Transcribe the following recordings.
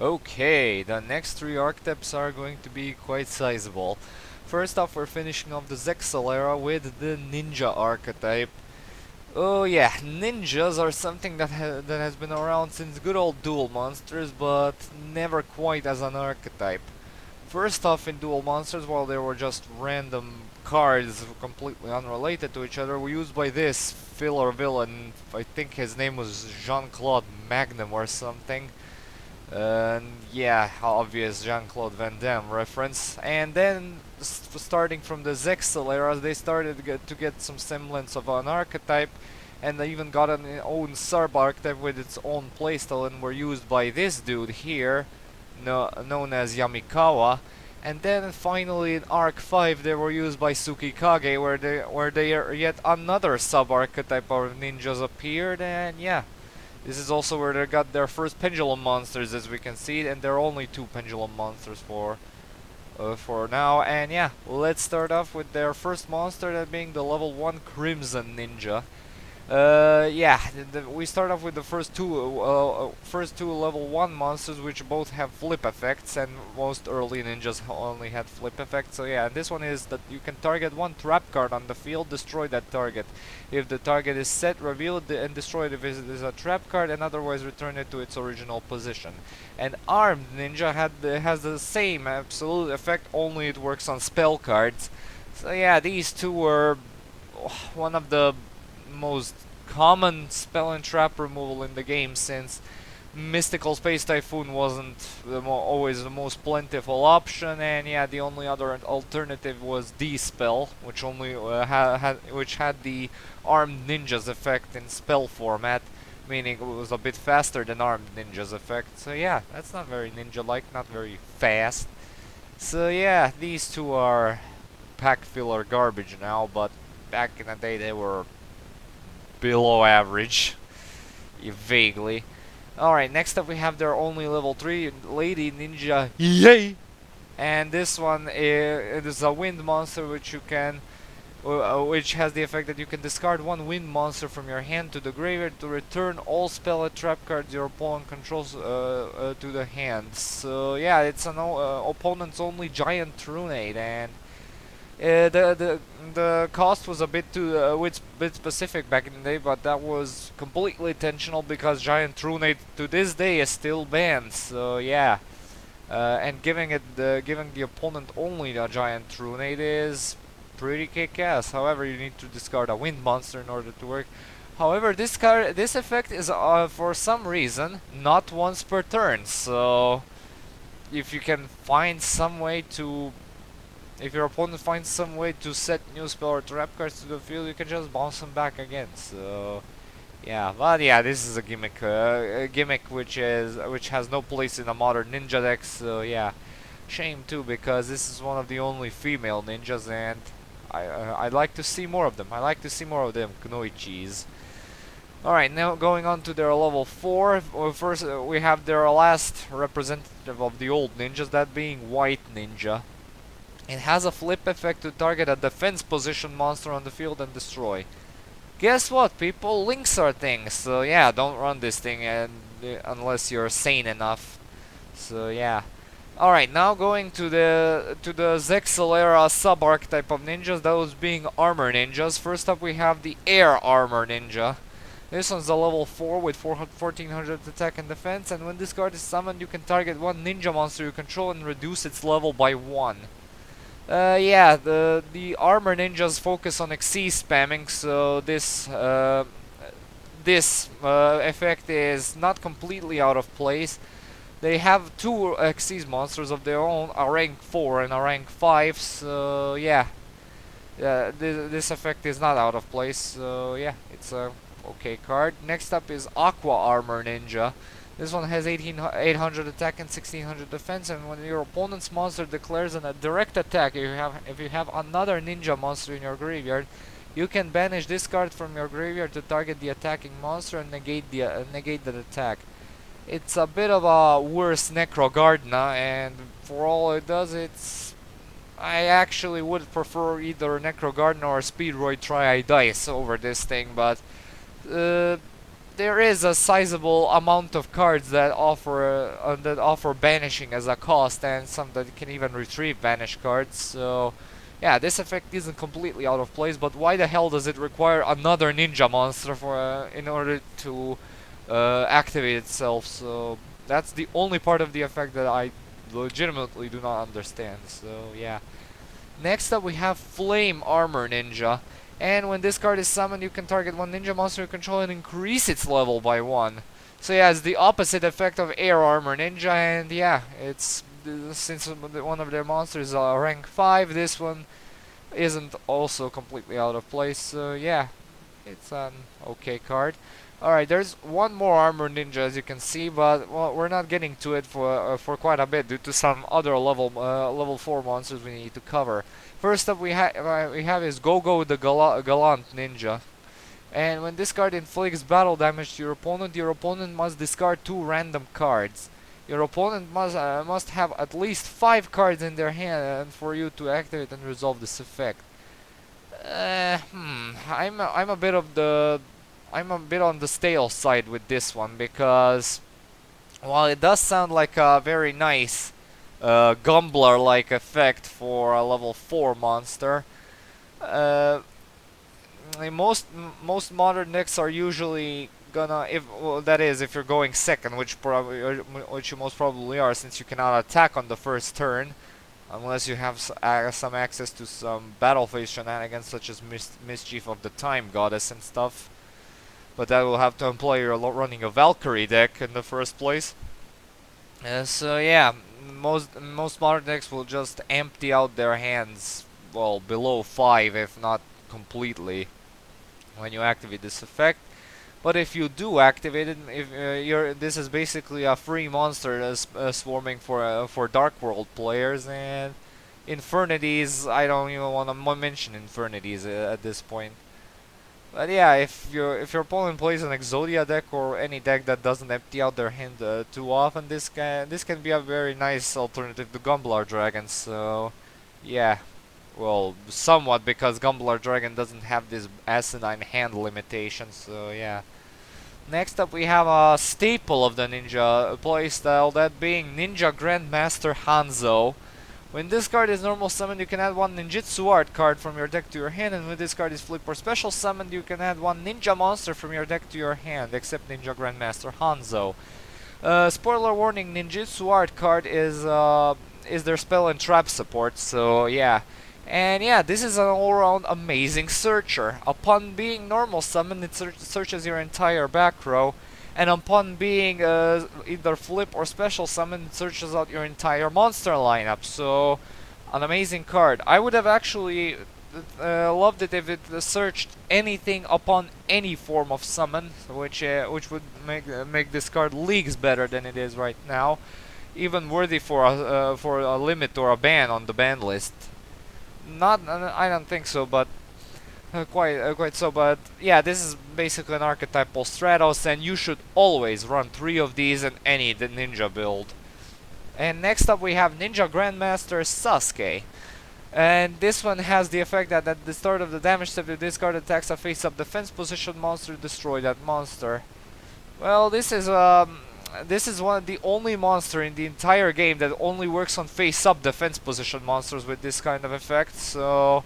Okay, the next three archetypes are going to be quite sizable. First off, we're finishing off the Zexalera with the Ninja archetype. Oh yeah, ninjas are something that has been around since good old Duel Monsters, but never quite as an archetype. First off, in Duel Monsters, while they were just random cards completely unrelated to each other, were used by this filler villain. I think his name was Jean-Claude Magnum or something. And yeah, obvious Jean-Claude Van Damme reference. And then, starting from the Zexal era, they started to get some semblance of an archetype, and they even got an own sub-archetype with its own playstyle, and were used by this dude here, known as Yamikawa. And then finally in Arc 5 they were used by Tsukikage, where they yet another sub-archetype of ninjas appeared, and yeah. This is also where they got their first pendulum monsters, as we can see, and there are only two pendulum monsters for now. And yeah, let's start off with their first monster, that being the level 1 Crimson Ninja. Yeah, we start off with the first two level 1 monsters, which both have flip effects, and most early ninjas only had flip effects. So yeah, and this one is that you can target one trap card on the field, destroy that target. If the target is set, reveal it and destroy it if it is a trap card, and otherwise return it to its original position. And Armed Ninja has the same absolute effect, only it works on spell cards. So yeah, these two were one of the most common spell and trap removal in the game, since Mystical Space Typhoon wasn't always the most plentiful option, and yeah, the only other alternative was D-Spell, which only which had the Armed Ninjas effect in spell format, meaning it was a bit faster than Armed Ninjas effect. So yeah, that's not very ninja-like, not very fast. So yeah, these two are pack filler garbage now, but back in the day they were below average, vaguely. Alright, next up we have their only level 3 Lady Ninja Yay! And this one is a wind monster which you can which has the effect that you can discard one wind monster from your hand to the graveyard to return all spell and trap cards your opponent controls to the hand. So yeah, it's an opponent's only giant Trunade, and the cost was a bit too bit specific back in the day, but that was completely intentional because Giant Trunade to this day is still banned. So yeah, and giving the opponent only a Giant Trunade is pretty kick-ass. However, you need to discard a Wind monster in order to work. However, this effect is for some reason not once per turn. So if you can find some way to if your opponent finds some way to set new spell or trap cards to the field, you can just bounce them back again. So, yeah, but yeah, this is a gimmick which has no place in a modern ninja deck. So yeah, shame too, because this is one of the only female ninjas, and I'd like to see more of them. I like to see more of them kunoichis. Alright, now going on to their level 4. First, we have their last representative of the old ninjas, that being White Ninja. It has a flip effect to target a defense position monster on the field and destroy. Guess what, people? Links are things, so yeah, don't run this thing unless you're sane enough. So yeah. Alright, now going to the Zexalera sub-archetype of ninjas, those being armor ninjas. First up we have the Air Armor Ninja. This one's a level 4 with 1400 attack and defense, and when this card is summoned you can target one ninja monster you control and reduce its level by 1. Yeah, the armor ninjas focus on Xyz spamming, so this effect is not completely out of place. They have two Xyz monsters of their own, a rank 4 and a rank 5, so yeah, this effect is not out of place. So yeah, it's a okay card. Next up is Aqua Armor Ninja. This one has 800 attack and 1600 defense, and when your opponent's monster declares a direct attack, if you have another ninja monster in your graveyard, you can banish this card from your graveyard to target the attacking monster and negate that attack. It's a bit of a worse Necro Gardna, and for all it does, I actually would prefer either Necro Gardna or Speedroid Tri-Dice over this thing, but there is a sizable amount of cards that offer banishing as a cost, and some that can even retrieve banished cards. So yeah, this effect isn't completely out of place. But why the hell does it require another ninja monster for in order to activate itself? So that's the only part of the effect that I legitimately do not understand. So yeah. Next up we have Flame Armor Ninja. And when this card is summoned, you can target one ninja monster you control and increase its level by 1. So yeah, it's the opposite effect of Air Armor Ninja, and yeah, it's since one of their monsters is rank 5, this one isn't also completely out of place. So yeah, it's an okay card. Alright, there's one more Armor Ninja as you can see, but well, we're not getting to it for quite a bit due to some other level 4 monsters we need to cover. First up we have is Go-Go the Gallant Ninja. And when this card inflicts battle damage to your opponent must discard 2 random cards. Your opponent must have at least 5 cards in their hand for you to activate and resolve this effect. I'm a bit on the stale side with this one, because while it does sound like a very nice Gumbler-like effect for a level 4 monster, uh, most modern decks are usually gonna, that is if you're going second, which you most probably are, since you cannot attack on the first turn unless you have some access to some battle phase shenanigans such as Mischief of the Time Goddess and stuff. But that will have to imply you're running a Valkyrie deck in the first place. So yeah, most modern decks will just empty out their hands, well, below 5 if not completely, when you activate this effect. But if you do activate it, if this is basically a free monster that's swarming for Dark World players, and Infernities, I don't even want to mention Infernities at this point. But yeah, if your opponent plays an Exodia deck or any deck that doesn't empty out their hand too often, this can be a very nice alternative to Gumblar Dragon. So yeah, well, somewhat, because Gumblar Dragon doesn't have this asinine hand limitation. So yeah. Next up we have a staple of the ninja playstyle, that being Ninja Grandmaster Hanzo. When this card is normal summoned, you can add one ninjutsu art card from your deck to your hand, and when this card is flipped or special summoned, you can add one ninja monster from your deck to your hand, except Ninja Grandmaster Hanzo. Spoiler warning, ninjutsu art card is their spell and trap support, so yeah. And yeah, this is an all-around amazing searcher. Upon being normal summoned, it searches your entire back row, and upon being either flip or special summon, it searches out your entire monster lineup. So, an amazing card. I would have actually loved it if it searched anything upon any form of summon, which would make this card leagues better than it is right now, even worthy for a limit or a ban on the ban list. Not, I don't think so, but quite so. But yeah, this is basically an archetypal Stratos, and you should always run 3 of these in any ninja build. And next up we have Ninja Grandmaster Sasuke. And this one has the effect that at the start of the damage step, if this card attacks a face-up defense position monster, destroy that monster. Well, this is one of the only monster in the entire game that only works on face-up defense position monsters with this kind of effect, so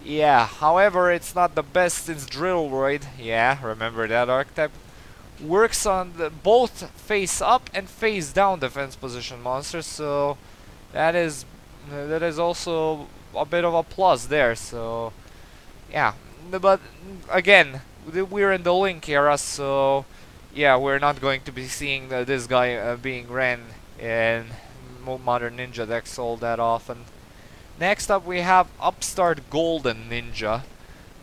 yeah. However, it's not the best since Drillroid, yeah, remember that archetype, works on both face-up and face-down defense position monsters, so that is also a bit of a plus there, so yeah. But again, we're in the Link era, so yeah, we're not going to be seeing this guy being ran in modern ninja decks all that often. Next up we have Upstart Golden Ninja.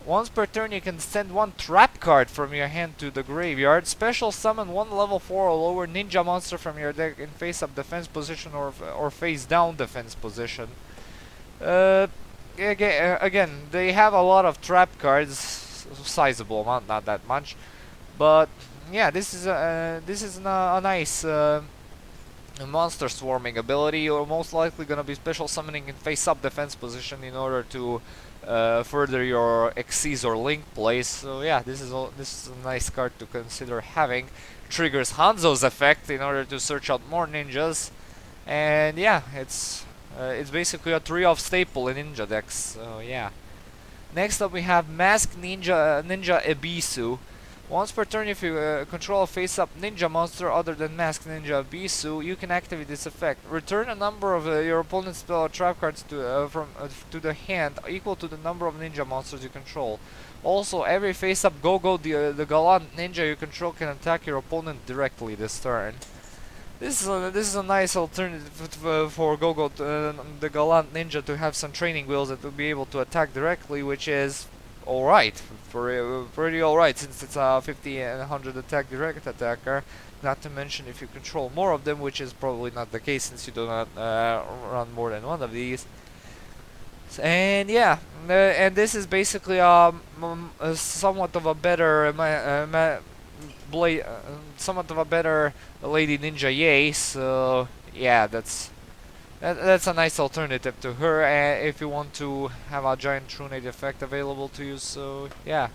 Once per turn you can send one trap card from your hand to the graveyard. Special summon one level 4 or lower ninja monster from your deck in face-up defense position or face-down defense position. Again, they have a lot of trap cards, sizable amount, not that much, but yeah, this is a nice monster swarming ability, you're most likely gonna be special summoning in face-up defense position in order to further your Xyz or Link plays. So yeah, this is a nice card to consider having. Triggers Hanzo's effect in order to search out more ninjas, and yeah, it's basically a 3-off staple in ninja decks. So yeah. Next up we have Masked Ninja Ebisu. Once per turn, if you control a face-up ninja monster other than Masked Ninja Ebisu, you can activate this effect. Return a number of your opponent's spell or trap cards to the hand equal to the number of ninja monsters you control. Also, every face-up Go-Go the Gallant Ninja you control can attack your opponent directly this turn. This is a nice alternative for Go-Go the Gallant Ninja to have some training wheels that will be able to attack directly, which is alright, pretty alright, since it's a 50 and 100 attack direct attacker. Not to mention if you control more of them, which is probably not the case since you do not run more than one of these. And yeah, and this is basically somewhat of a better somewhat of a better Lady Ninja Yay. So yeah, that's a nice alternative to her if you want to have a giant Trunade effect available to you. So yeah,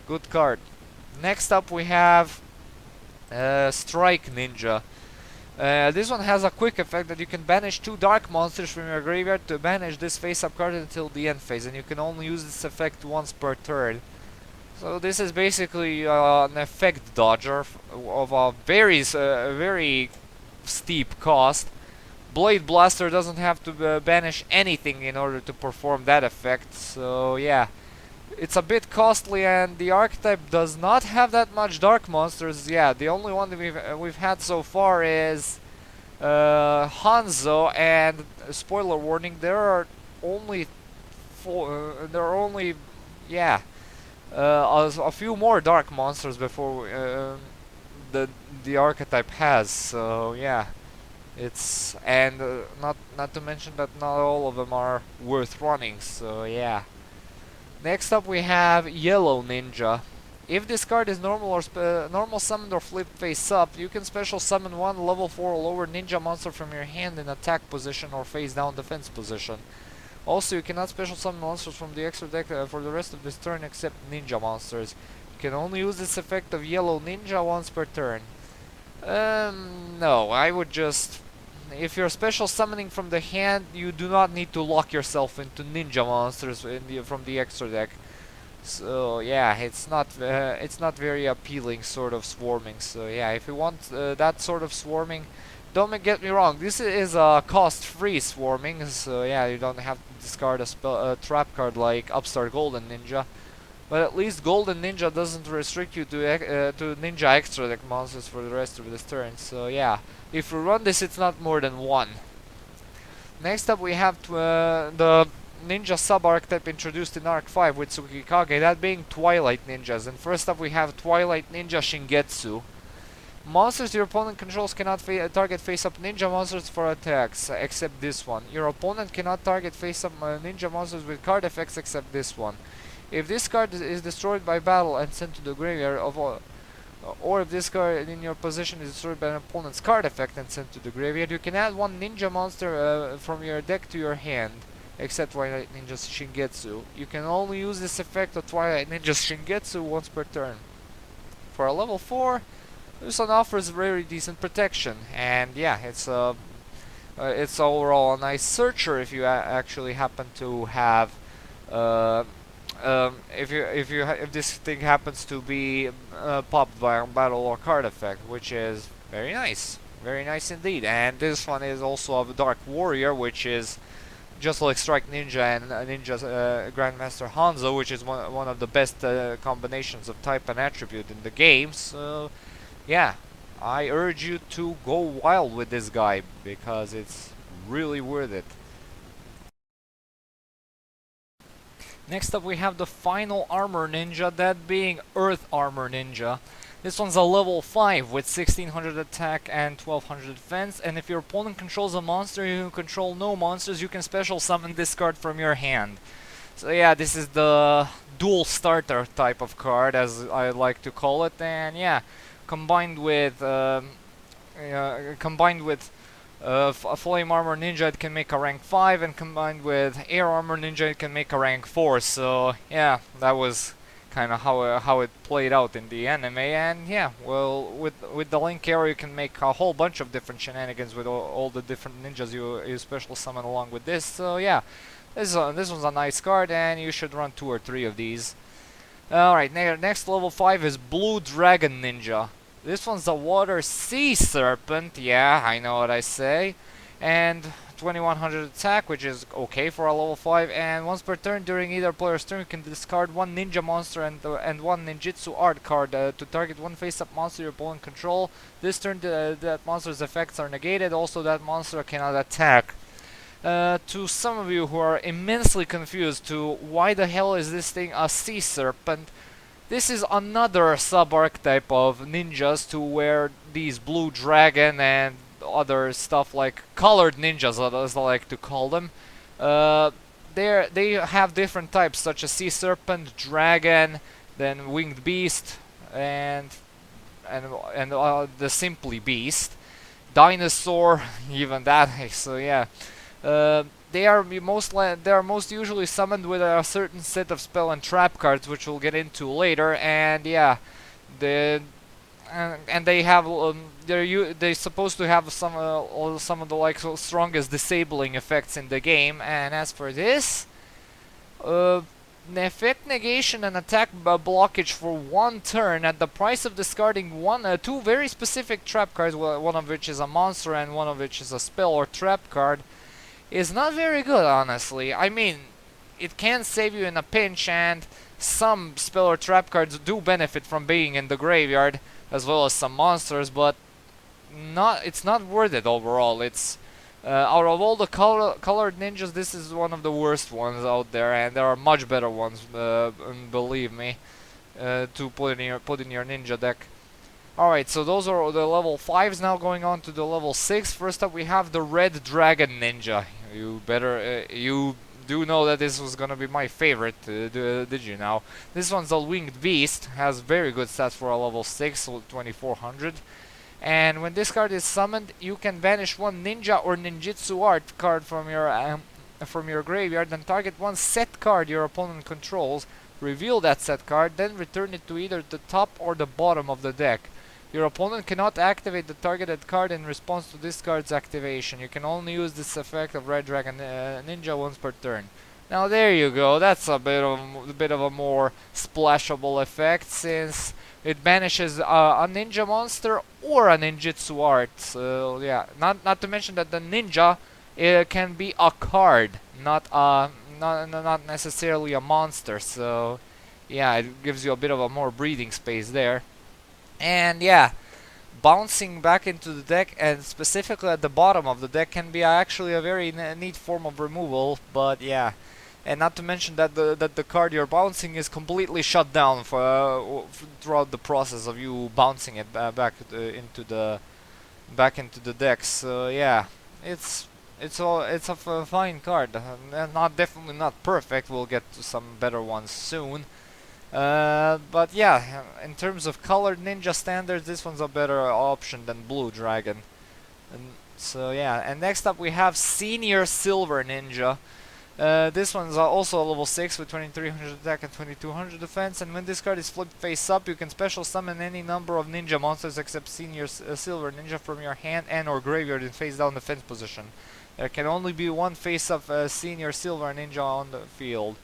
good card. Next up we have Strike Ninja. This one has a quick effect that you can banish 2 dark monsters from your graveyard to banish this face-up card until the end phase, and you can only use this effect once per turn. So this is basically an effect dodger of a very steep cost. Blade Blaster doesn't have to banish anything in order to perform that effect, so yeah. It's a bit costly, and the archetype does not have that much dark monsters. Yeah, the only one that we've had so far is Hanzo, and spoiler warning, there are only yeah, a few more dark monsters before the archetype has. So yeah. It's not to mention that not all of them are worth running, so yeah. Next up we have Yellow Ninja. If this card is normal summoned or flipped face up, you can special summon one level 4 or lower ninja monster from your hand in attack position or face down defense position. Also, you cannot special summon monsters from the extra deck for the rest of this turn except ninja monsters. You can only use this effect of Yellow Ninja once per turn. No, I would just... If you're special summoning from the hand, you do not need to lock yourself into ninja monsters from the extra deck. So yeah, it's not very appealing sort of swarming. So yeah, if you want that sort of swarming, don't get me wrong, this is a cost-free swarming. So yeah, you don't have to discard a trap card like Upstart Golden Ninja. But at least Golden Ninja doesn't restrict you to Ninja extra deck monsters for the rest of this turn. So yeah, if you run this, it's not more than 1. Next up we have the Ninja sub-archetype introduced in Arc 5 with Tsukikage, that being Twilight Ninjas. And first up we have Twilight Ninja Shingetsu. Monsters your opponent controls cannot target face-up ninja monsters for attacks, except this one. Your opponent cannot target face-up ninja monsters with card effects except this one. If this card is destroyed by battle and sent to the graveyard or if this card in your possession is destroyed by an opponent's card effect and sent to the graveyard, you can add one ninja monster from your deck to your hand, except Twilight Ninja Shingetsu. You can only use this effect of Twilight Ninja Shingetsu once per turn. For a level 4, this one offers very decent protection, and yeah, it's overall a nice searcher if you actually happen to have if this thing happens to be popped by a battle or card effect, which is very nice indeed. And this one is also of Dark Warrior, which is just like Strike Ninja and Ninja's Grandmaster Hanzo, which is one of the best combinations of type and attribute in the game. So yeah, I urge you to go wild with this guy because it's really worth it. Next up we have the final Armor Ninja, that being Earth Armor Ninja. This one's a level 5 with 1600 attack and 1200 defense, and if your opponent controls a monster you control no monsters, you can special summon this card from your hand. So yeah, this is the dual starter type of card, as I like to call it, and yeah, combined with Flame Armor Ninja, it can make a rank 5, and combined with Air Armor Ninja, it can make a rank 4. So yeah, that was kind of how it played out in the anime. And yeah, well, with the Link Arrow, you can make a whole bunch of different shenanigans with all the different ninjas you special summon along with this. So yeah, this one's a nice card, and you should run 2 or 3 of these. Alright, next level 5 is Blue Dragon Ninja. This one's a Water Sea Serpent, yeah, I know what I say. And 2100 attack, which is okay for a level 5. And once per turn, during either player's turn, you can discard 1 ninja monster and 1 ninjutsu art card to target 1 face-up monster your opponent control. This turn, that monster's effects are negated, also that monster cannot attack. To some of you who are immensely confused to why the hell is this thing a sea serpent, this is another sub-archetype of ninjas to where these blue dragon and other stuff like colored ninjas, as I like to call them, they have different types such as sea serpent, dragon, then winged beast, and the simply beast, dinosaur, even that. So yeah. They are most usually summoned with a certain set of spell and trap cards, which we'll get into later. And yeah, and they have they're supposed to have some of the like strongest disabling effects in the game. And as for this, effect negation and attack blockage for 1 turn at the price of discarding 2 very specific trap cards, one of which is a monster and one of which is a spell or trap card, is not very good, honestly. I mean, it can save you in a pinch, and some spell or trap cards do benefit from being in the graveyard, as well as some monsters, but it's not worth it overall. It's out of all the colored ninjas, this is one of the worst ones out there, and there are much better ones, believe me, to put in your ninja deck. Alright, so those are the level 5s. Now going on to the level 6. First up we have the Red Dragon Ninja. You do know that this was gonna be my favorite, did you now? This one's a Winged Beast, has very good stats for a level 6, so 2400. And when this card is summoned, you can banish 1 ninja or ninjutsu art card from your graveyard and target 1 set card your opponent controls, reveal that set card, then return it to either the top or the bottom of the deck. Your opponent cannot activate the targeted card in response to this card's activation. You can only use this effect of Red Dragon Ninja once per turn. Now there you go. That's a bit of a more splashable effect, since it banishes a ninja monster or a ninjutsu art. So yeah, not to mention that the ninja can be a card, not necessarily a monster. So yeah, it gives you a bit of a more breathing space there. And yeah, bouncing back into the deck, and specifically at the bottom of the deck, can be actually a very neat form of removal. But yeah, and not to mention that the card you're bouncing is completely shut down throughout the process of you bouncing it back into the deck. So yeah, it's a fine card. Definitely not perfect. We'll get to some better ones soon. But yeah, in terms of colored ninja standards, this one's a better option than Blue Dragon. And so yeah, and next up we have Senior Silver Ninja. This one's also a level 6 with 2300 attack and 2200 defense, and when this card is flipped face up, you can special summon any number of ninja monsters except Senior Silver Ninja from your hand and or graveyard in face down defense position. There can only be 1 face up Senior Silver Ninja on the field.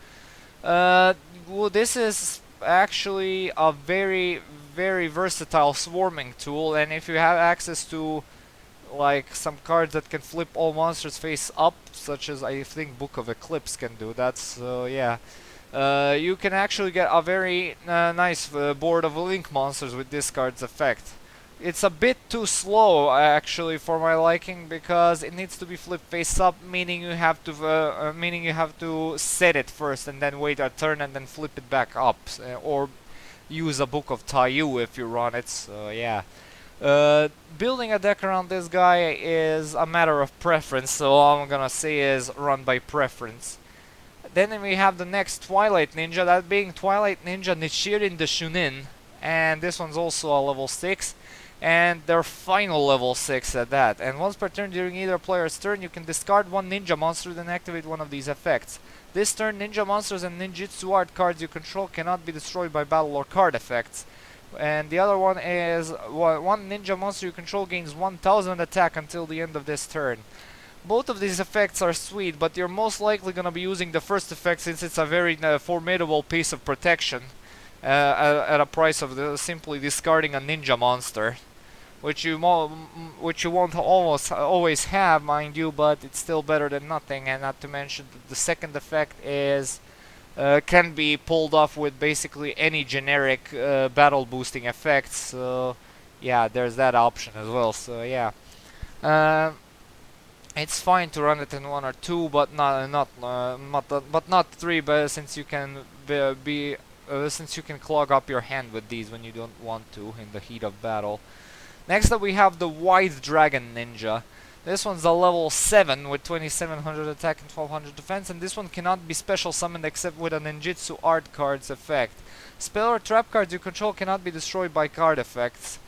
Well, this is actually a very, very versatile swarming tool, and if you have access to like some cards that can flip all monsters face up, such as I think Book of Eclipse can do that, so yeah, you can actually get a very nice board of Link monsters with this card's effect. It's a bit too slow actually for my liking, because it needs to be flipped face up, meaning you have to set it first and then wait a turn and then flip it back up, or use a Book of Taiyu if you run it. So yeah, building a deck around this guy is a matter of preference, so all I'm gonna say is run by preference. Then we have the next Twilight Ninja, that being Twilight Ninja Nichirin the Shunin, and this one's also a level 6. and they're final level 6 at that. And once per turn during either player's turn, you can discard one ninja monster, then activate one of these effects. This turn, ninja monsters and ninjutsu art cards you control cannot be destroyed by battle or card effects. And the other one is one ninja monster you control gains 1000 attack until the end of this turn. Both of these effects are sweet, but you're most likely going to be using the first effect since it's a very formidable piece of protection at a price of simply discarding a ninja monster, which you won't almost always have, mind you, but it's still better than nothing. And not to mention the second effect is can be pulled off with basically any generic battle boosting effects. So yeah, there's that option as well. So yeah. It's fine to run it in 1 or 2, but not 3. But since you can since you can clog up your hand with these when you don't want to in the heat of battle. Next up we have the White Dragon Ninja. This one's a level 7 with 2700 attack and 1200 defense, and this one cannot be special summoned except with a ninjutsu art card's effect. Spell or trap cards you control cannot be destroyed by card effects.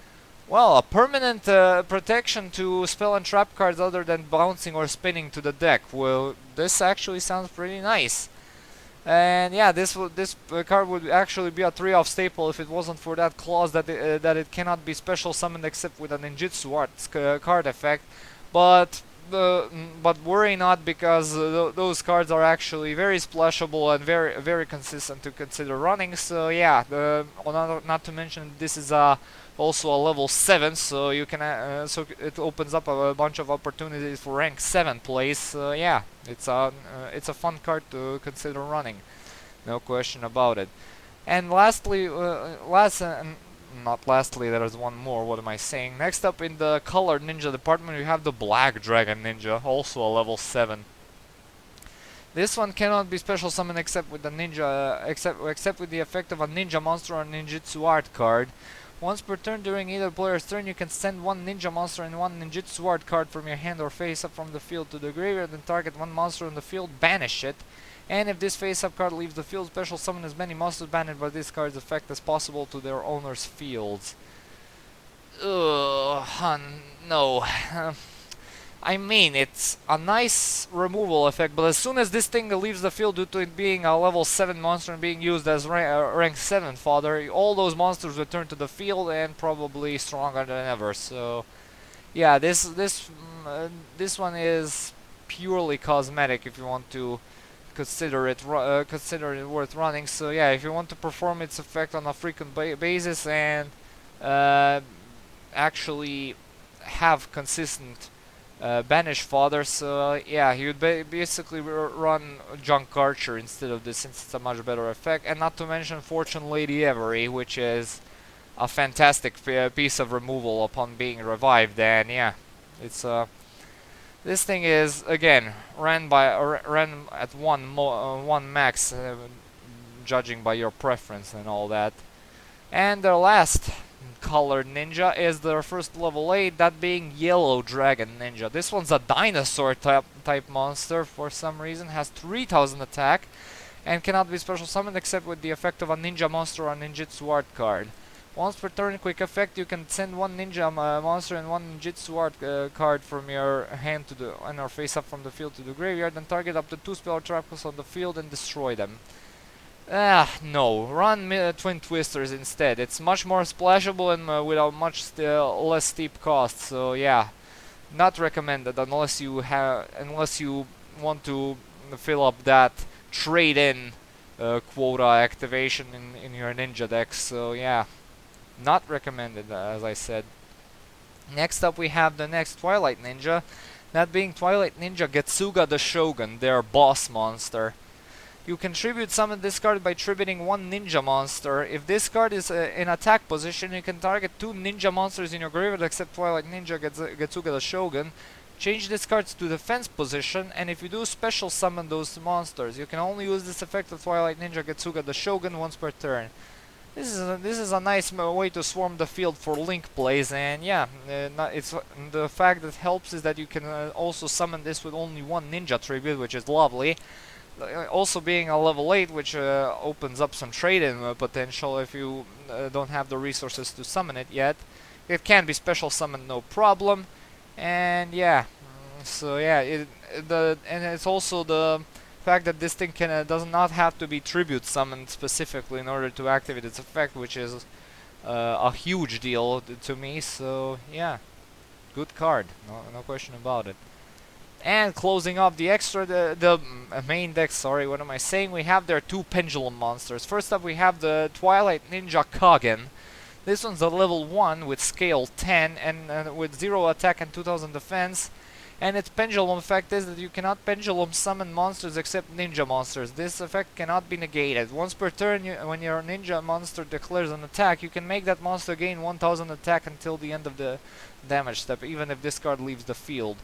Well, a permanent protection to spell and trap cards other than bouncing or spinning to the deck. Well, this actually sounds pretty nice. And yeah, this card would actually be a 3-off staple if it wasn't for that clause that it cannot be special summoned except with a ninjutsu arts card effect. But worry not, because those cards are actually very splashable and very consistent to consider running. So yeah, not to mention this is also a level 7, so you can so it opens up a bunch of opportunities for rank 7 plays. Yeah, it's a fun card to consider running, no question about it. And lastly, not lastly, there's one more. What am I saying? Next up in the Color Ninja department, we have the Black Dragon Ninja, also a level 7. This one cannot be special summoned except with the ninja, except with the effect of a ninja monster or ninjutsu art card. Once per turn during either player's turn, you can send one ninja monster and one ninjutsu art card from your hand or face up from the field to the graveyard, and target one monster in the field, banish it. And if this face-up card leaves the field, special summon as many monsters banned by this card's effect as possible to their owner's fields. Ugh, no. I mean, it's a nice removal effect, but as soon as this thing leaves the field due to it being a level 7 monster and being used as rank 7 fodder, all those monsters return to the field and probably stronger than ever. So, yeah, this one is purely cosmetic if you want to consider it worth running. So yeah, if you want to perform its effect on a frequent basis and actually have consistent banish fodder, so yeah, you'd basically run Junk Archer instead of this, since it's a much better effect. And not to mention Fortune Lady Avery, which is a fantastic piece of removal upon being revived. And yeah, it's this thing is, again, ran at one max, judging by your preference and all that. And their last colored ninja is their first level 8, that being Yellow Dragon Ninja. This one's a dinosaur type monster for some reason, has 3000 attack, and cannot be special summoned except with the effect of a ninja monster or ninjutsu art card. Once per turn, quick effect, you can send one ninja monster and one ninjutsu art card from your hand to the or face up from the field to the graveyard, and target up to 2 spell traps on the field and destroy them. No, run Twin Twisters instead. It's much more splashable and with a much less steep cost. So yeah, not recommended unless you want to fill up that trade-in quota activation in your ninja deck. So yeah. Not recommended, as I said. Next up we have the next Twilight Ninja, that being Twilight Ninja Getsuga the Shogun, their boss monster. You can tribute summon this card by tributing one ninja monster. If this card is in attack position, you can target 2 ninja monsters in your graveyard except Twilight Ninja Getsuga the Shogun. Change this card to defense position, and if you do special summon those monsters, you can only use this effect of Twilight Ninja Getsuga the Shogun once per turn. This is a nice way to swarm the field for link plays, and yeah, it's the fact that helps is that you can also summon this with only one ninja tribute, which is lovely. Also being a level 8, which opens up some trade-in potential if you don't have the resources to summon it yet. it can be special summoned no problem. And yeah, so yeah, and it's also the fact that this thing does not have to be tribute summoned specifically in order to activate its effect, which is a huge deal to me. So yeah, good card, no question about it. And closing off the extra, the main deck, sorry, what am I saying? We have there two pendulum monsters. First up we have the Twilight Ninja Kagen. This one's a level 1 with scale 10 and with 0 attack and 2000 defense. And its pendulum effect is that you cannot pendulum summon monsters except ninja monsters. This effect cannot be negated. Once per turn, when your ninja monster declares an attack, you can make that monster gain 1000 attack until the end of the damage step, even if this card leaves the field.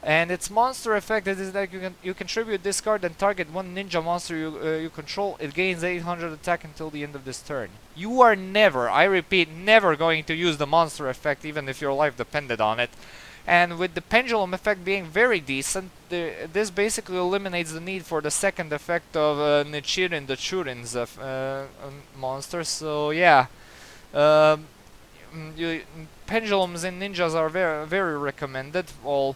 And its monster effect is that you contribute this card and target one ninja monster you control. It gains 800 attack until the end of this turn. You are never, I repeat, never going to use the monster effect, even if your life depended on it. And with the pendulum effect being very decent, this basically eliminates the need for the second effect of Nichirin the Churin's monster. So yeah, pendulums in ninjas are very recommended. Well,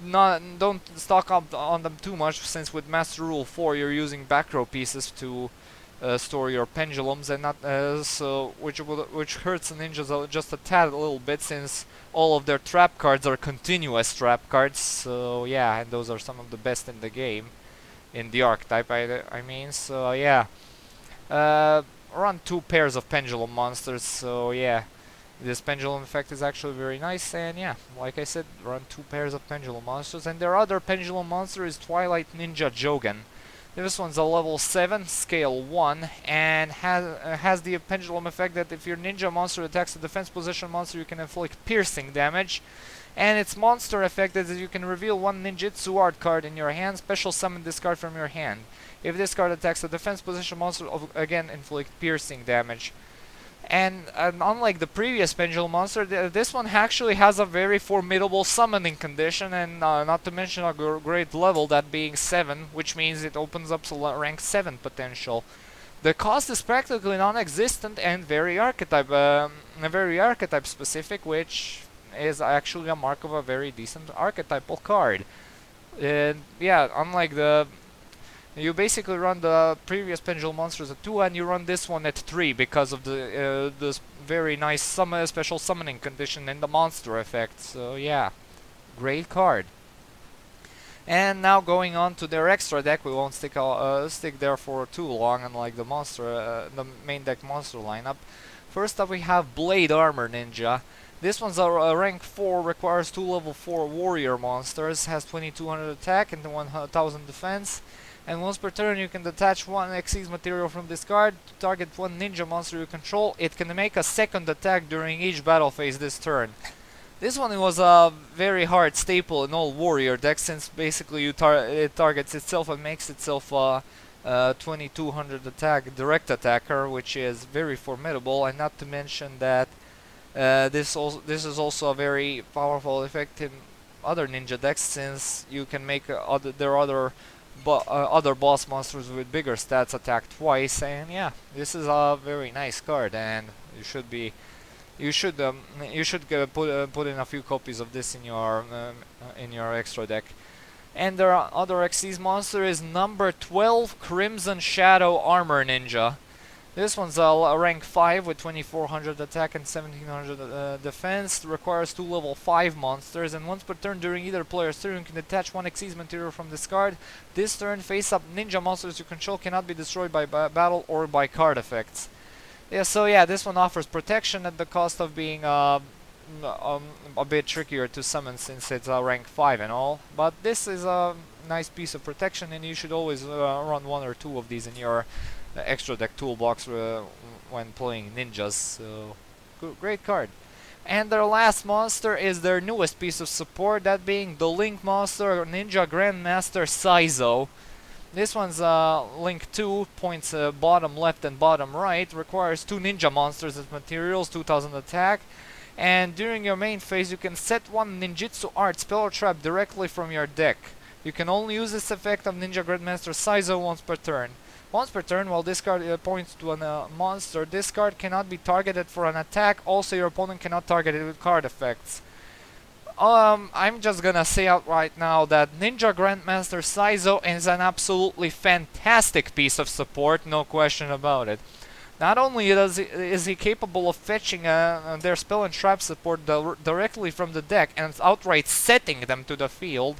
don't stock up on them too much, since with Master Rule 4 you're using back row pieces to store your pendulums, and not which hurts the ninjas just a tad, a little bit, since all of their trap cards are continuous trap cards. So yeah, and those are some of the best in the game, in the archetype. I mean, so yeah, run 2 pairs of pendulum monsters. So yeah, this pendulum effect is actually very nice, and yeah, like I said, run 2 pairs of pendulum monsters. And their other pendulum monster is Twilight Ninja Jogan. This one's a level 7, scale 1, and has the pendulum effect that if your ninja monster attacks a defense position monster, you can inflict piercing damage. And its monster effect is that you can reveal one ninjutsu art card in your hand, special summon this card from your hand. If this card attacks a defense position monster, again inflict piercing damage. And unlike the previous pendulum monster, this one actually has a very formidable summoning condition, and not to mention a great level, that being 7, which means it opens up to rank 7 potential. The cost is practically non-existent and very archetype specific, which is actually a mark of a very decent archetypal card. And yeah, unlike you basically run the previous pendulum monsters at 2, and you run this one at 3 because of this very nice special summoning condition and the monster effect. So yeah, great card. And now going on to their extra deck, we won't stick there for too long, unlike the the main deck monster lineup. First up we have Blade Armor Ninja. This one's a rank 4, requires 2 level 4 warrior monsters, has 2200 attack and 1000 defense. And once per turn you can detach 1 Xyz material from this card to target 1 ninja monster you control. It can make a second attack during each battle phase this turn. This one was a very hard staple in all warrior decks, since basically it targets itself and makes itself a 2200 attack direct attacker, which is very formidable. And not to mention that this is also a very powerful effect in other ninja decks, since you can make other boss monsters with bigger stats attack twice. And yeah, this is a very nice card, and you should put in a few copies of this in your extra deck. And their other Xyz monster is number 12, Crimson Shadow Armor Ninja. This one's a rank 5 with 2400 attack and 1700 defense. Requires 2 level 5 monsters, and once per turn during either player's turn you can detach 1 Xyz material from this card. This turn, face-up ninja monsters you control cannot be destroyed by battle or by card effects. Yeah, so yeah, this one offers protection at the cost of being a bit trickier to summon, since it's a rank 5 and all. But this is a nice piece of protection, and you should always run 1 or 2 of these in your extra deck toolbox when playing ninjas. So great card. And their last monster is their newest piece of support, that being the Link monster Ninja Grandmaster Saizo. This one's Link 2, points bottom left and bottom right, requires 2 ninja monsters as materials, 2000 attack, and during your main phase you can set 1 ninjutsu art spell or trap directly from your deck. You can only use this effect of Ninja Grandmaster Saizo once per turn. Once per turn, while this card points to a monster, this card cannot be targeted for an attack. Also, your opponent cannot target it with card effects. I'm just gonna say out right now that Ninja Grandmaster Saizo is an absolutely fantastic piece of support, no question about it. Not only is he capable of fetching their spell and trap support directly from the deck and outright setting them to the field,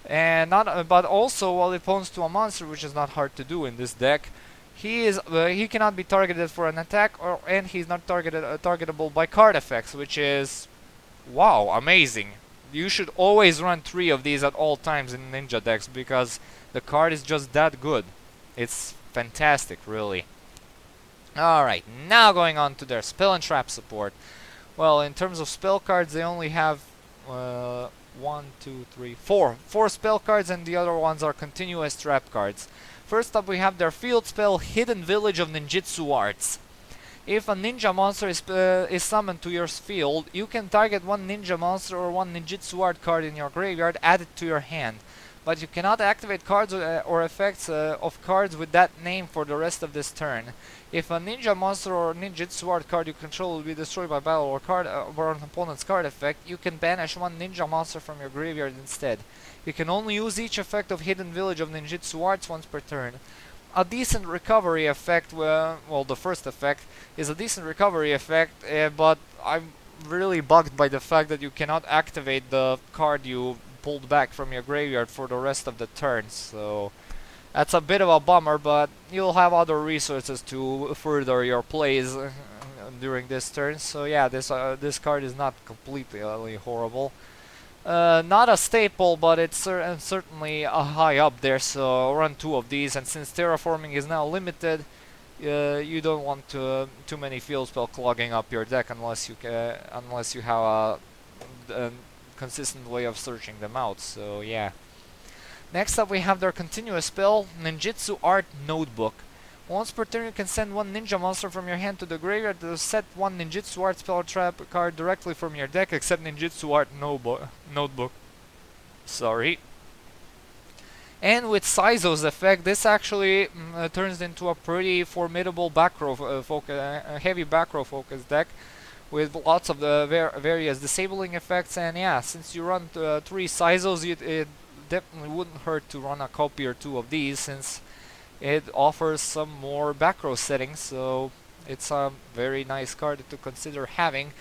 and but also while it opens to a monster, which is not hard to do in this deck, he cannot be targeted for an attack, and he's not targetable by card effects, which is wow, amazing. You should always run 3 of these at all times in ninja decks because the card is just that good. It's fantastic, really. Alright, now going on to their spell and trap support. Well, in terms of spell cards, they only have 1, 2, 3, 4. 4 spell cards, and the other ones are continuous trap cards. First up, we have their field spell, Hidden Village of Ninjutsu Arts. If a ninja monster is summoned to your field, you can target one ninja monster or one ninjutsu art card in your graveyard, add it to your hand. But you cannot activate cards or effects of cards with that name for the rest of this turn. If a ninja monster or ninjutsu art card you control will be destroyed by battle or an opponent's card effect, you can banish one ninja monster from your graveyard instead. You can only use each effect of Hidden Village of Ninjutsu Arts once per turn. A decent recovery effect, well, the first effect is a decent recovery effect, but I'm really bugged by the fact that you cannot activate the card you pulled back from your graveyard for the rest of the turn, so that's a bit of a bummer, but you'll have other resources to further your plays during this turn, so yeah, this card is not completely horrible. Not a staple, but it's certainly high up there, so run 2 of these, and since terraforming is now limited, you don't want too many field spell clogging up your deck unless you have a consistent way of searching them out, so yeah. Next up we have their continuous spell, Ninjutsu Art Notebook. Once per turn you can send one ninja monster from your hand to the graveyard to set one Ninjutsu Art spell or trap card directly from your deck except Ninjutsu Art Notebook. Sorry. And with Saizo's effect, this actually turns into a pretty formidable back row heavy back row focus deck with lots of the various disabling effects, and yeah, since you run 3 Saizos, it definitely wouldn't hurt to run a copy or 2 of these, since it offers some more back row settings, so it's a very nice card to consider having.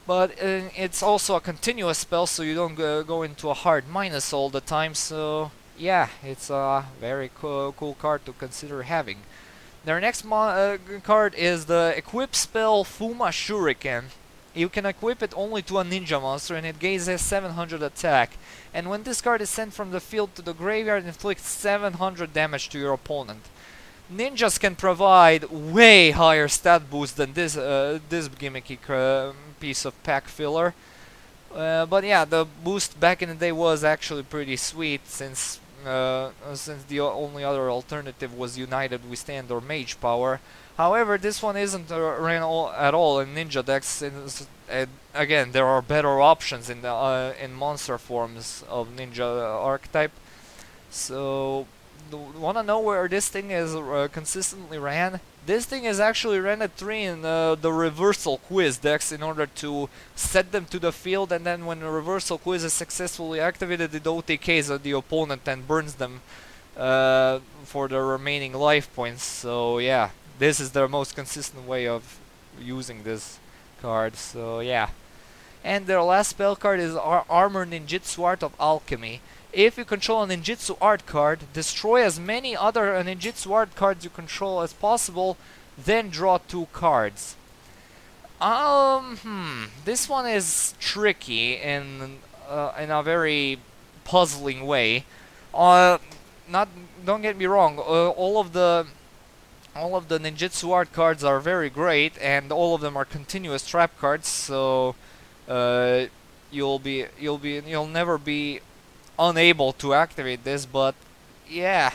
But it's also a continuous spell, so you don't go into a hard minus all the time, so yeah, it's a very cool card to consider having. Their next card is the equip spell Fuma Shuriken. You can equip it only to a ninja monster and it gains a 700 attack. And when this card is sent from the field to the graveyard, it inflicts 700 damage to your opponent. Ninjas can provide way higher stat boost than this gimmicky piece of pack filler. But yeah, the boost back in the day was actually pretty sweet, since the only other alternative was United Withstand or Mage Power. However, this one isn't ran at all in ninja decks, since again there are better options in monster forms of ninja archetype. So, wanna know where this thing is consistently ran? This thing is actually ran at 3 in the reversal quiz decks in order to set them to the field, and then when the reversal quiz is successfully activated, it OTKs the opponent and burns them for the remaining life points. So yeah, this is their most consistent way of using this card, so yeah. And their last spell card is Armor Ninjutsu Art of Alchemy. If you control a Ninjutsu Art card, destroy as many other Ninjutsu Art cards you control as possible, then draw 2 cards. This one is tricky in a very puzzling way. Don't get me wrong, all of the Ninjutsu Art cards are very great, and all of them are continuous trap cards, so you'll never be unable to activate this. But yeah,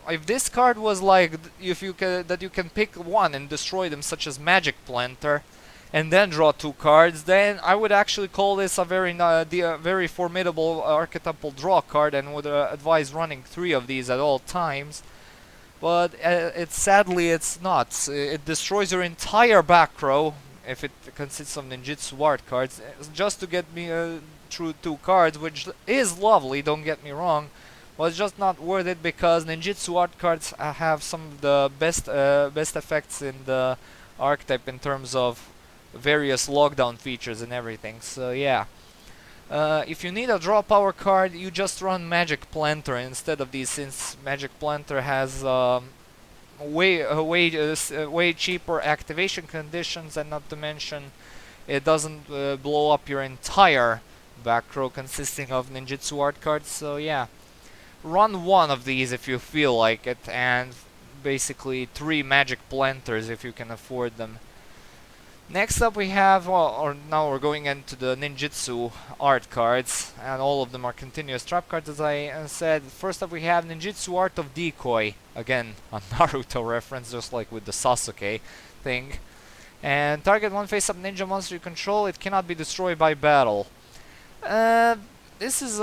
if this card was like that you can pick one and destroy them, such as Magic Planter, and then draw 2 cards, then I would actually call this a very formidable archetypal draw card, and would advise running 3 of these at all times. but sadly it's not. It destroys your entire back row if it consists of ninjutsu art cards, just to get me through 2 cards, which is lovely, don't get me wrong, but it's just not worth it because ninjutsu art cards have some of the best effects in the archetype in terms of various lockdown features and everything. So yeah. If you need a draw power card, you just run Magic Planter instead of these, since Magic Planter has way cheaper activation conditions, and not to mention it doesn't blow up your entire back row consisting of ninjutsu art cards. So yeah, run one of these if you feel like it, and basically 3 Magic Planters if you can afford them. Next up we have, now we're going into the ninjutsu art cards, and all of them are continuous trap cards, as I said. First up we have Ninjutsu Art of Decoy, again a Naruto reference, just like with the Sasuke thing. And target one face-up ninja monster you control, it cannot be destroyed by battle. This is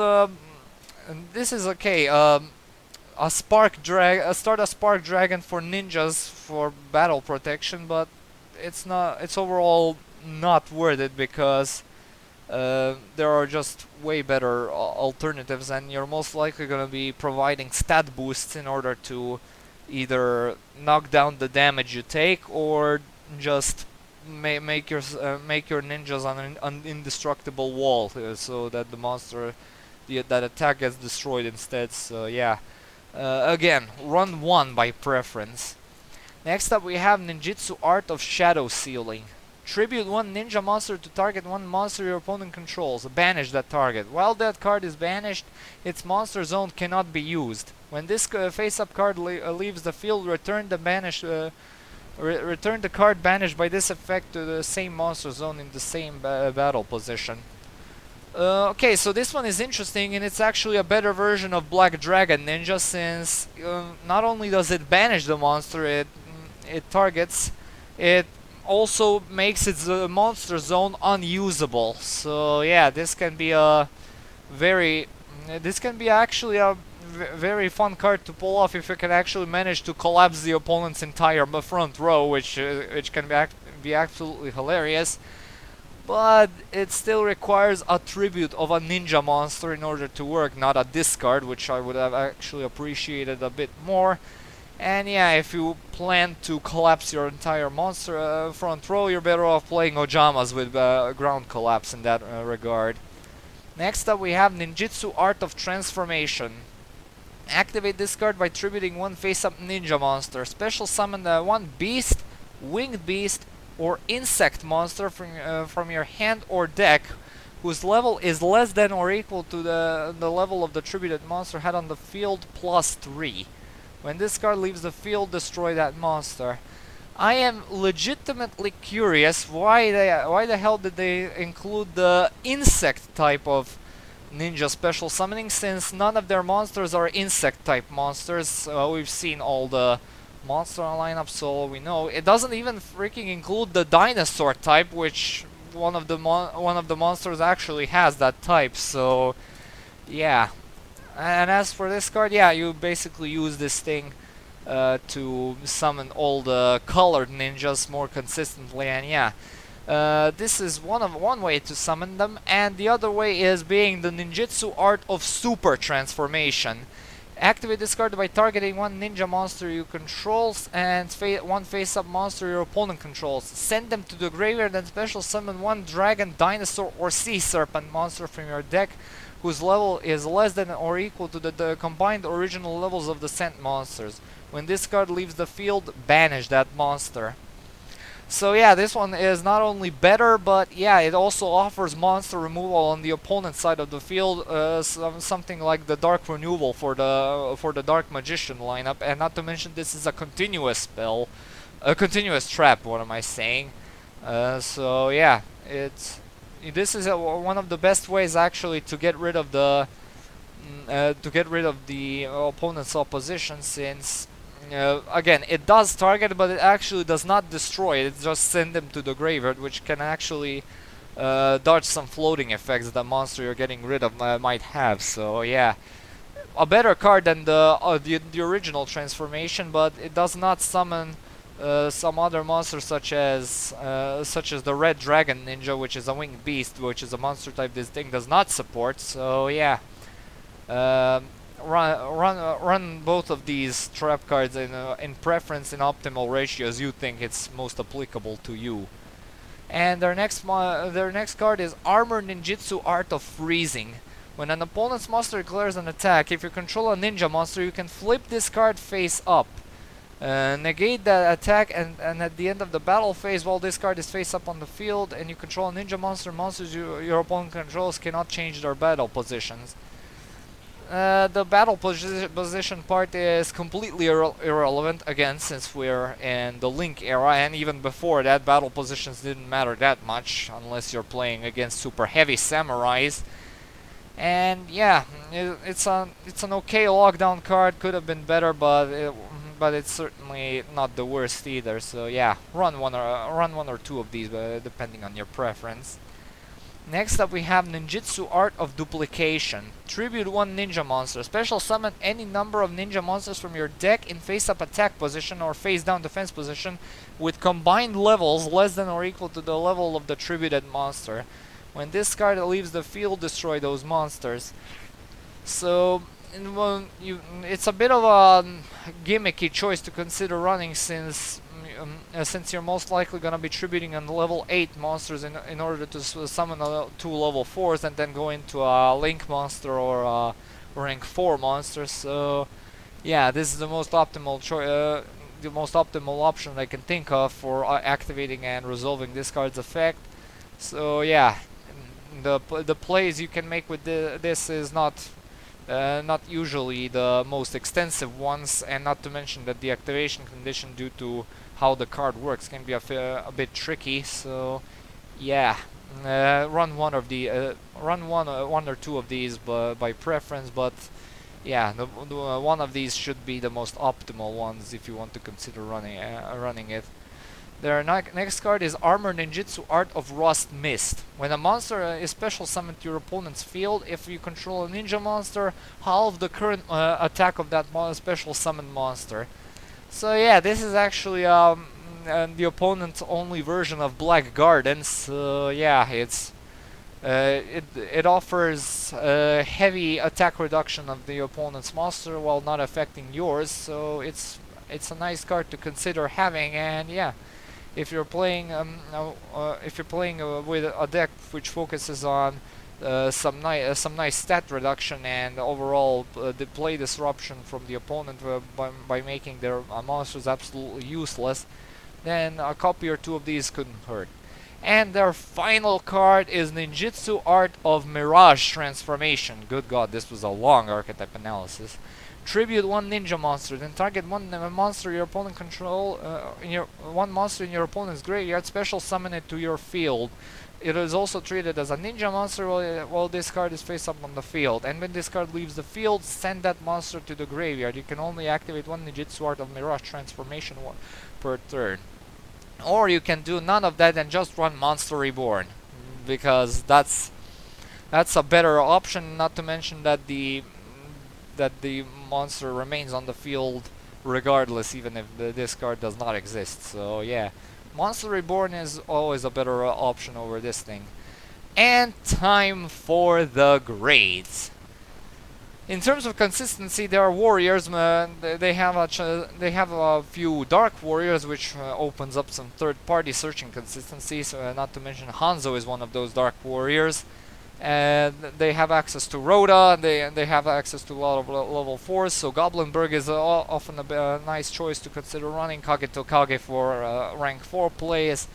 okay. Start a spark dragon for ninjas for battle protection, but it's overall not worth it because there are just way better alternatives, and you're most likely going to be providing stat boosts in order to either knock down the damage you take or just make your ninjas on an indestructible wall, so that the monster, that attack gets destroyed instead. So yeah, again, run one by preference. Next up we have Ninjutsu Art of Shadow Sealing. Tribute one ninja monster to target one monster your opponent controls. Banish that target. While that card is banished, its monster zone cannot be used. When this face-up card leaves the field, return the card banished by this effect to the same monster zone in the same battle position. Okay, so this one is interesting, and it's actually a better version of Black Dragon Ninja, since not only does it banish the monster it targets, it also makes its monster zone unusable. So yeah, this can be actually a very fun card to pull off if you can actually manage to collapse the opponent's entire front row, which can be absolutely hilarious. But it still requires a tribute of a ninja monster in order to work, not a discard, which I would have actually appreciated a bit more. And yeah, if you plan to collapse your entire monster front row, you're better off playing Ojamas with ground collapse in that regard. Next up we have Ninjutsu Art of Transformation. Activate this card by tributing one face-up ninja monster. Special summon one beast, winged beast, or insect monster from your hand or deck whose level is less than or equal to the level of the tributed monster had on the field plus 3. When this card leaves the field, destroy that monster. I am legitimately curious why the hell did they include the insect type of ninja special summoning, since none of their monsters are insect type monsters. We've seen all the monster lineup, so we know it doesn't even freaking include the dinosaur type, which one of the monsters actually has that type. So yeah. And as for this card, yeah, you basically use this thing to summon all the colored ninjas more consistently, and yeah, this is one way to summon them, and the other way is being the Ninjutsu Art of Super Transformation. Activate this card by targeting one ninja monster you control and one face-up monster your opponent controls. Send them to the graveyard and special summon one dragon, dinosaur, or sea serpent monster from your deck whose level is less than or equal to the combined original levels of the sent monsters. When this card leaves the field, banish that monster. So yeah, this one is not only better, but yeah, it also offers monster removal on the opponent's side of the field, something like the Dark Renewal for the Dark Magician lineup, and not to mention this is a continuous spell, a continuous trap. What am I saying? So yeah, this is one of the best ways actually to get rid of the opponent's opposition, since again, it does target, but it actually does not destroy. It just sends them to the graveyard, which can actually dodge some floating effects that the monster you're getting rid of might have. So yeah, a better card than the original transformation, but it does not summon some other monsters such as the Red Dragon Ninja, which is a winged beast, which is a monster type this thing does not support. So yeah, um, run both of these trap cards in preference in optimal ratios you think it's most applicable to you. And their next card is Armor Ninjutsu Art of Freezing. When an opponent's monster declares an attack, if you control a ninja monster, you can flip this card face up. Negate that attack, and at the end of the battle phase, while this card is face up on the field and you control a ninja monster, monsters your opponent controls cannot change their battle positions. The battle position part is completely irrelevant, again, since we're in the Link era, and even before that, battle positions didn't matter that much, unless you're playing against super heavy samurais. And yeah, it's an okay lockdown card. Could have been better, but it's certainly not the worst either. So yeah, run one or two of these, depending on your preference. Next up, we have Ninjutsu Art of Duplication. Tribute one ninja monster. Special summon any number of ninja monsters from your deck in face-up attack position or face-down defense position with combined levels less than or equal to the level of the tributed monster. When this card leaves the field, destroy those monsters. So, it's a bit of a gimmicky choice to consider running, since you're most likely gonna be tributing on level 8 monsters in order to summon 2 level 4s and then go into a Link monster or a rank 4 monster. So, yeah, this is the most optimal option I can think of for activating and resolving this card's effect. So yeah, the plays you can make with this is not usually the most extensive ones, and not to mention that the activation condition due to how the card works can be a bit tricky. So yeah, run one or two of these by preference, but yeah, one of these should be the most optimal ones if you want to consider running it. Their next card is Armor Ninjutsu Art of Rust Mist. When a monster is special summoned to your opponent's field, if you control a ninja monster, halve the current attack of that special summoned monster. So yeah, this is actually the opponent's only version of Black Garden. So yeah, it offers heavy attack reduction of the opponent's monster while not affecting yours. So it's a nice card to consider having, and yeah. If you're playing with a deck which focuses on some nice stat reduction and overall the play disruption from the opponent by making their monsters absolutely useless, then a copy or two of these couldn't hurt. And their final card is Ninjutsu Art of Mirage Transformation. Good God, this was a long archetype analysis. Tribute one ninja monster, then target one monster your opponent control one monster in your opponent's graveyard, special summon it to your field. It is also treated as a ninja monster while this card is face up on the field, and when this card leaves the field, send that monster to the graveyard. You can only activate one Ninjutsu Art of Mirage Transformation per turn. Or you can do none of that and just run Monster Reborn, because that's a better option, not to mention that the monster remains on the field regardless, even if this card does not exist. So yeah, Monster Reborn is always a better option over this thing. And time for the grades. In terms of consistency, there are warriors. They have a few dark warriors, which opens up some third-party searching consistency. So not to mention Hanzo is one of those dark warriors. And they have access to Rhoda, and they have access to a lot of level 4s, so Goblinburg is often a nice choice to consider running. Kage to Kage for rank 4 plays.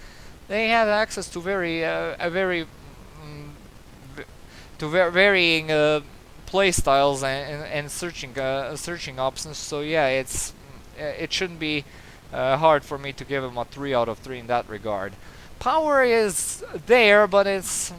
They have access to varying play styles and searching options, so yeah, it shouldn't be hard for me to give them a 3 out of 3 in that regard. Power is there, but it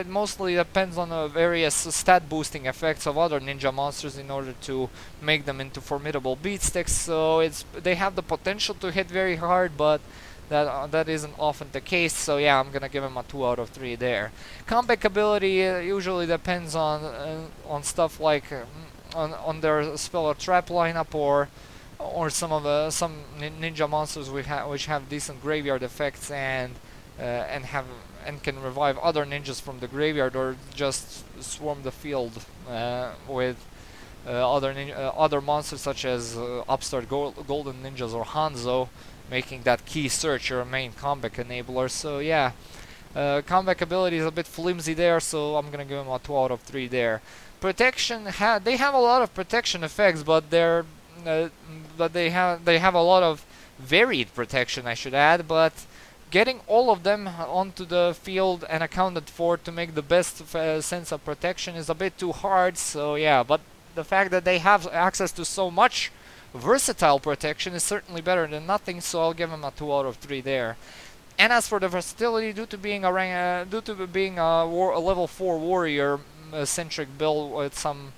mostly depends on the various stat boosting effects of other ninja monsters in order to make them into formidable beatsticks. So they have the potential to hit very hard, but that isn't often the case. So yeah, I'm gonna give them a 2 out of 3 there. Comeback ability usually depends on stuff like on their spell or trap lineup, or some ninja monsters which have decent graveyard effects and can revive other ninjas from the graveyard, or just swarm the field with other monsters such as upstart golden ninjas or Hanzo, making that key search your main comeback enabler. So yeah, comeback ability is a bit flimsy there, so I'm gonna give him a 2 out of 3 there. Protection, they have a lot of protection effects, but they have a lot of varied protection, I should add, but getting all of them onto the field and accounted for to make the best sense of protection is a bit too hard. So yeah, but the fact that they have access to so much versatile protection is certainly better than nothing, so I'll give them a 2 out of 3 there. And as for the versatility, due to being a level 4 warrior centric build with some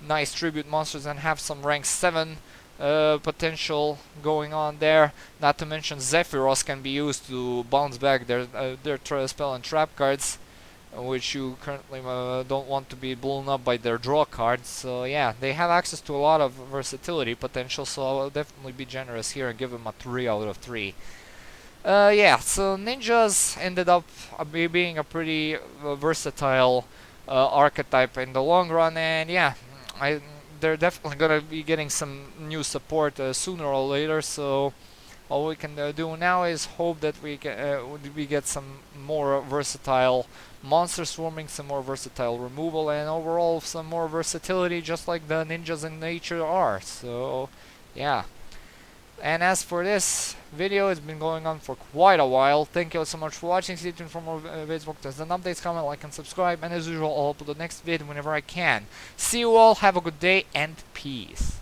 nice tribute monsters and have some rank 7 potential going on there, not to mention Zephyros can be used to bounce back their spell and trap cards, which you currently don't want to be blown up by their draw cards. So yeah, they have access to a lot of versatility potential, so I'll definitely be generous here and give them a 3 out of 3. Yeah, so ninjas ended up being a pretty versatile archetype in the long run, and yeah, they're definitely gonna be getting some new support sooner or later. So all we can do now is hope that we get some more versatile monster swarming, some more versatile removal, and overall some more versatility, just like the ninjas in nature are. So yeah. And as for this video, it's been going on for quite a while. Thank you all so much for watching. Stay tuned for more videos. There's an updates, comment, like, and subscribe. And as usual, I'll upload the next video whenever I can. See you all. Have a good day and peace.